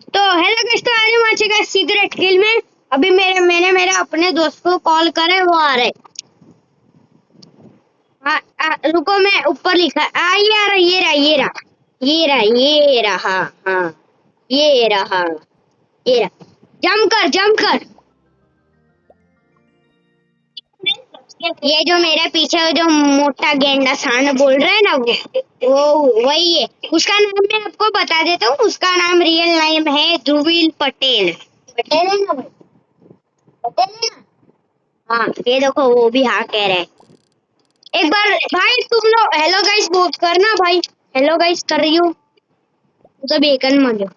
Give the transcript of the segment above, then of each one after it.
तो hello guys, तो आज हम आ चुके हैं सीक्रेट किल में। अभी मैंने मेरे अपने दोस्त को कॉल करा है, वो आ रहे। रुको, मैं ऊपर लिखा ये आ रहा, ये रहा, ये रहा, ये रहा, ये रहा, हाँ ये रहा, ये रहा। जंप कर। ये जो मेरे पीछे जो मोटा गेंडा सांड बोल रहा है ना, वो वही है। उसका नाम मैं आपको बता देता हूँ। उसका नाम रियल नेम है ध्रुवील पटेल। पटेल है ना भाई? पटेल है ना? हाँ, ये देखो वो भी हाँ कह रहे हैं। एक बार भाई तुम लोग हेलो गाइस बोल करना भाई। हेलो गाइस कर रही हूँ। तू तो बेकन मानो।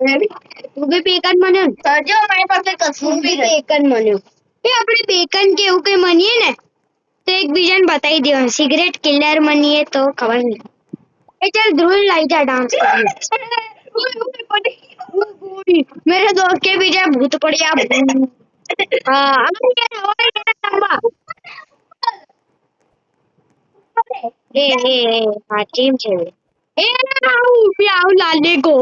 तू भी बेकन मानो सर जो हमारे पास कसम भी बेकन मानो। ये अपने बेकन के ऊके मानिए ना, तो एक विजन बताई दियो। सिगरेट किलर मनिए तो खबर नहीं। ए चल ध्रुव लाई जा डांस करने। मेरे दोस्त के पीछे भूत पड़ गया। हाँ अब ये और ये लंबा। ए हाँ टीम छे। ए आऊ लाले को।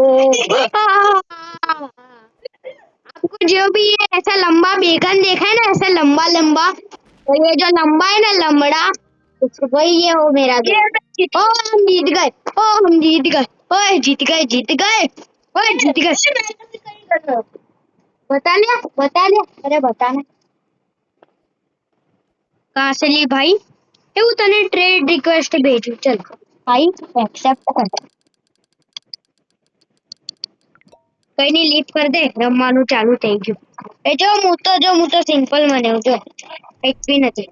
आपको जो भी ये ऐसा लंबा बेकन देखा है ना, ऐसा लंबा लंबा, तो ये जो लंबा है ना लंबड़ा, वही ये हो मेरा दोस्त। ओ हम जीत गए, ओ हम जीत गए, ओए जीत गए, जीत गए, ओए जीत गए। बता लिया, अरे बताना कहाँ से ली भाई? ये वो तने ट्रेड रिक्वेस्ट भेजू। चल भाई एक्सेप्ट कर। कहीं नहीं लीव कर दे, રમવાનું ચાલુ થઈ ગયું। એ જો હું તો સિમ્પલ મને જો એક બી નથી,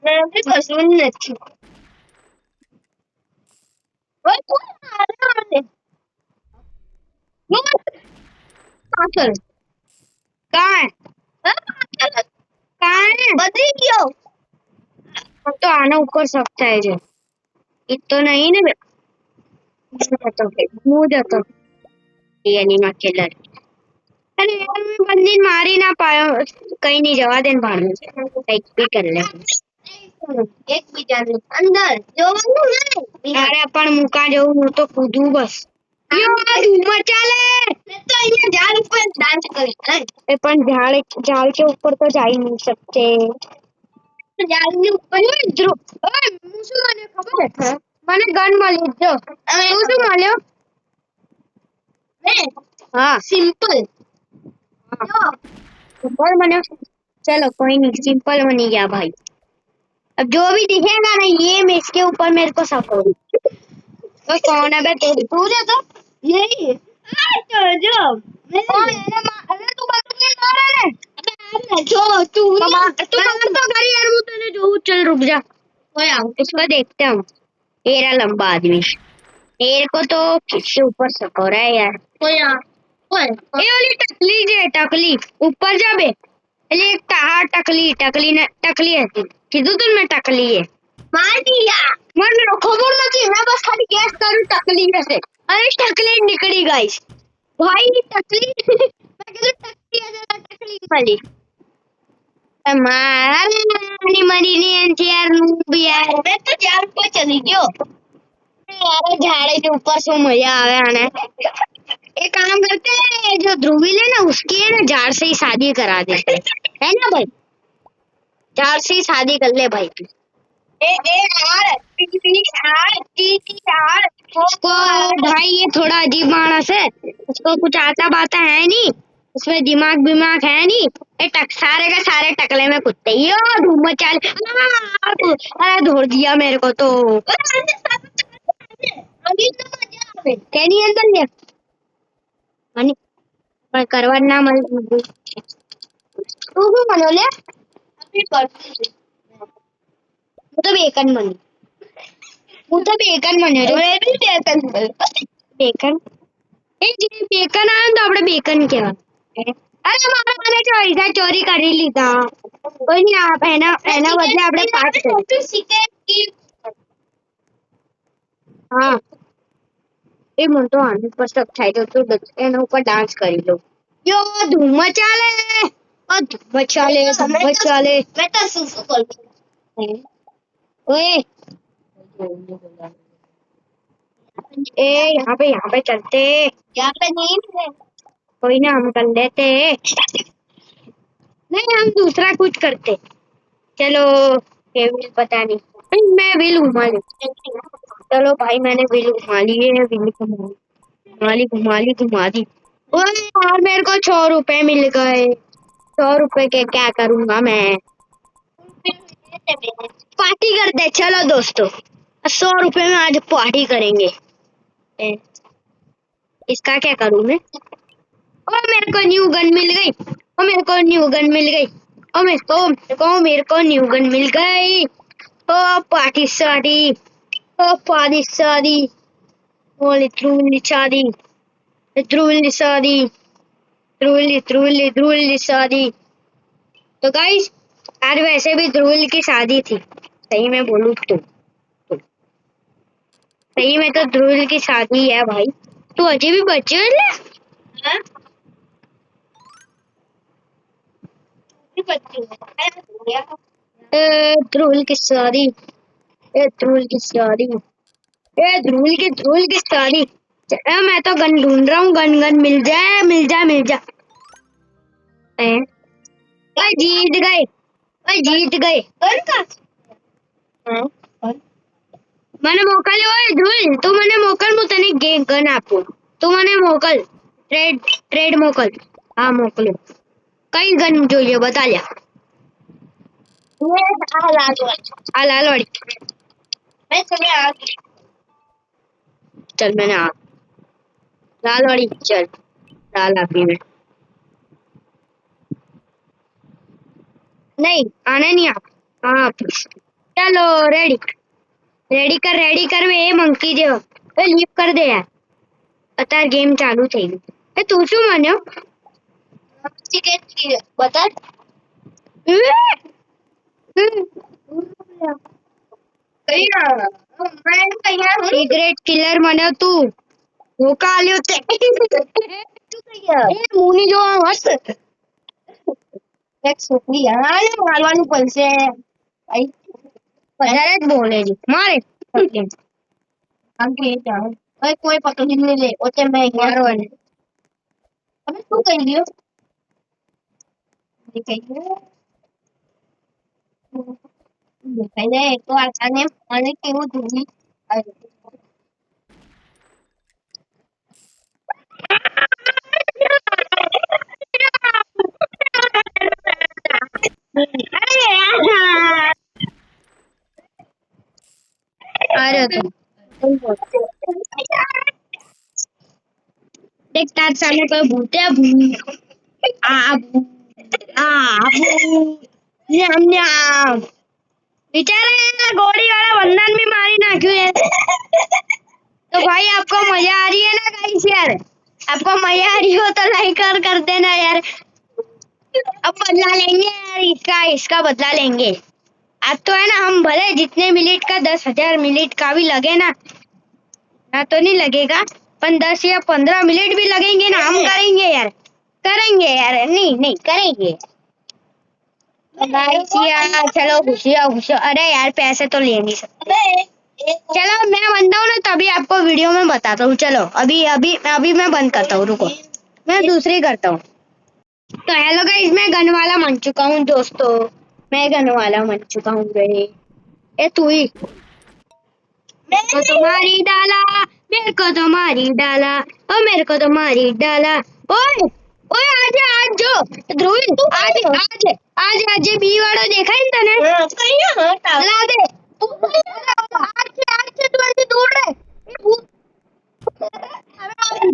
મને કશું નથી। ઓય કોણ મારે મને? પાછળ कहाँ है? कहाँ है? बदली क्यों? अब तो आना ऊपर सकता है जो इतो नहीं ना। मुझे जाता ये एनिमा किलर। अरे यार मैं बंदी मार ही ना पाया। कहीं नहीं जवा देन भाड़ में एक भी कर ले। एक भी जाने अंदर जो मैं अरे अपन मुका जो હું તો કૂદું બસ। યો ધૂમ ચાલે मैं तो અહીંયા ઝાડ ઉપર डांस करी। ए पण झाड़ के ऊपर तो जा ही नहीं सकते। झाड़ के ऊपर ध्रुव ओए मुसु મને ખબર છે મને ગન મળી જો તું શું મળ્યો? मैं हाँ सिंपल सिंपल मने। चलो कोई नहीं, सिंपल बनी गया भाई। अब जो भी दिखेगा ना ये मैं इसके ऊपर मेरे को सपोर्ट। तो कौन है बे? तू जा तो यही तो जो अरे तू बात के मार रे। अबे जो तू मार तो करी यार, वो तने जो चल रुक जा। ओए आओ इसको देखते हम। ये रहा लंबा आदमी। मेरे को तो किसके ऊपर सकोरा है यार। ओए ओए ये वाली टकली जे टकली ऊपर जा बे। એટલે એક ટકલી ને ટકલી હતી કીધું તું મેં ટકલી है मार दिया। મને ખબર નથી, मैं बस खाली गैस करूं टकली हसे। अरे टकली निकली गाइस भाई टकली। मैं कह टकली है जरा टकली वाली मारा नहीं मरी नहीं यार नूब यार। मैं तो झाड़ पर चली गयो यार। झाड़े के ऊपर से मजा आवे आने। एक काम करते हैं, जो ध्रुवील है ना उसकी है ना झाड़ से ही शादी करा देते है ना भाई। झाड़ से ही शादी कर ले भाई। उसको भाई ये थोड़ा अजीब मानस है, उसको कुछ आता बाता है नहीं, उसमें दिमाग बिमाग है नहीं। ये सारे का सारे टकले में कुत्ते ही हो धूम चाल। अरे धोर दिया मेरे को तो। कैनी अंदर ले मनी पर करवा ना मल तू मनो ले अभी कर। હું તો બેકન બની। હું તો બેકન બન્યો છું। મેં બી બેકન બન્યો। બેકન એ જે બેકન આવે તો આપણે બેકન કહેવાય। અરે મારા મને પૈસા ચોરી કરી લીધા। કોઈ નહીં એના બદલે આપણે પાસ કરીએ। હા એ મને તો આની પર શક થાય તો એના ઉપર ડાન્સ કરી લો। યો ધૂમ ચાલે ધૂમ ચાલે ધૂમ ચાલે। मैं तो सुसु करूं। ओए ए यहाँ पे चलते। यहाँ पे नहीं है। कोई ना, हम कर लेते हैं। नहीं, हम दूसरा कुछ करते। चलो, ये व्हील पता नहीं। नहीं, मैं व्हील घुमा ली। चलो भाई, मैंने व्हील घुमा ली है। व्हील घुमा दी। ओए यार, मेरे को 100 रुपए मिल गए। 100 रुपए के क्या करूंगा मैं? पार्टी करते हैं, चलो दोस्तों। 100 रुपए में आज पार्टी करेंगे। ए, इसका क्या करूं मैं? ओ, मेरे को न्यू गन मिल गई। ओ, मेरे को न्यू गन मिल गई। ओ, मेरे को न्यू गन मिल गई। ओ, पार्टी शादी। ओ, पार्टी शादी। ओ, ध्रुवली शादी। ध्रुवली शादी। ध्रुवली शादी। तो गाइस, आज वैसे भी ध्रुवल की शादी थी। सही में बोलूं तो सही में तो ध्रुवल की शादी है भाई। तू अजय भी बच्चे है। ध्रुवल की शादी। ध्रुवल की शादी। ध्रुवल की शादी। मैं तो गन ढूंढ रहा हूँ। गन गन मिल जाए, मिल जाए, मिल जाए। ए, ओए जीत गए। ओए जीत गए। हाँ? મને મોકલ્યો હોય ધ્રુલ, તું મને મોકલ, હું તને ગન આપું. તું મને મોકલ. ટ્રેડ મોકલ. હા, મોકલ્યો. કઈ ગન જોઈએ બતા લે. આ લાલવાળી. चल, मैंने आ लालवाड़ी। चल, लाल आपी में नहीं आने नहीं आप। हाँ, चलो रेडी। रेडी कर वे मंकी जो लीव कर दे यार। અત્યારે ગેમ ચાલુ થઈ ગઈ. તું શું માન્યો? બતા. સિગરેટ કિલર મને તું ધોકા આલ્યો તે. મુની જો મસ્ત એક છોકરી યાર મારવાનું પડશે. વધારે જ બોલે છે મારે. આમ કે જાણ કોઈ પકડી નહીં લે ઓતે મેં મારવાને. હવે શું કરી લ્યો? દેખાઈ જાય તો આને મને કેવું ધૂળી. अरे देख, तार सामने कोई भूत है। बेचारा घोड़ी वाला बंधन भी मारी नाख्यू है। तो भाई, आपको मजा आ रही है ना गाइस यार? आपको मजा आ रही हो तो लाइक कर देना यार। अब बदला लेंगे यार, इसका बदला लेंगे। आज तो है ना, हम भले जितने मिनट का 10,000 मिनट का भी लगे ना तो नहीं लगेगा, पर 10 या 15 मिनट भी लगेंगे ना, हम करेंगे यार। नहीं नहीं करेंगे। गाइस यार, चलो घुसिया। अरे यार, पैसे तो ले नहीं सकते। चलो, मैं बनता हूँ ना, तभी आपको वीडियो में बताता हूँ। चलो, अभी अभी अभी मैं बंद करता हूँ, रुको। मैं दूसरी करता हूँ। तो हेलो गाइस, मैं गन वाला बन चुका हूँ दोस्तों। मैं गन वाला बन चुका हूँ गए। ए तू ही तुम्हारी डाला, मेरे को तुम्हारी डाला, और मेरे को तुम्हारी डाला। ओए ओए, आज जो ध्रुव, आज बी वाળો દેખાય ને તને? લા દે. आज તું અહીંથી દૂર રહે.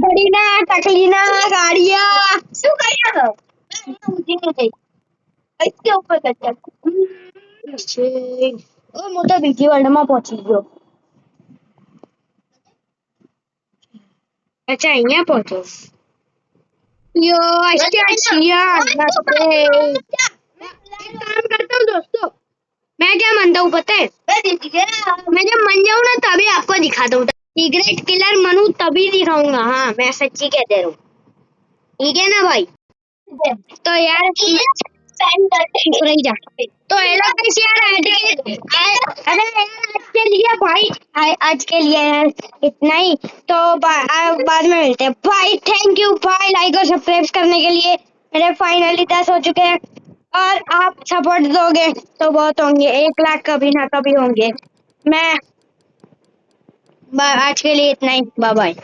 ઘડીના ટકલીના ગાડિયા શું કર્યા છો? ઊંચી નહીં થઈ. इसके ऊपर करते ओ, હું તો બીજી વર્લ્ડમાં પહોંચી ગયો. अच्छा, અહીંયા પહોંચો. यो अच्छा, काम करता हूँ दोस्तों। मैं क्या मानता हूँ पता है? मैं जब मन जाऊँ ना तभी आपको दिखाता हूँ। सिगरेट किलर मनू तभी दिखाऊंगा। हाँ, मैं सच्ची कह दे रहा हूँ। ठीक है ना भाई? तो यार चुप रही जा। तो हेलो गाइस यार अरे यार आज के लिए भाई आज के लिए यार इतना ही। तो बाद में मिलते हैं भाई। थैंक यू भाई लाइक और सब्सक्राइब करने के लिए। मेरे फाइनली 10 हो चुके हैं और आप सपोर्ट दोगे तो बहुत होंगे। 1 लाख कभी ना कभी होंगे। मैं आज के लिए इतना ही। Bye bye.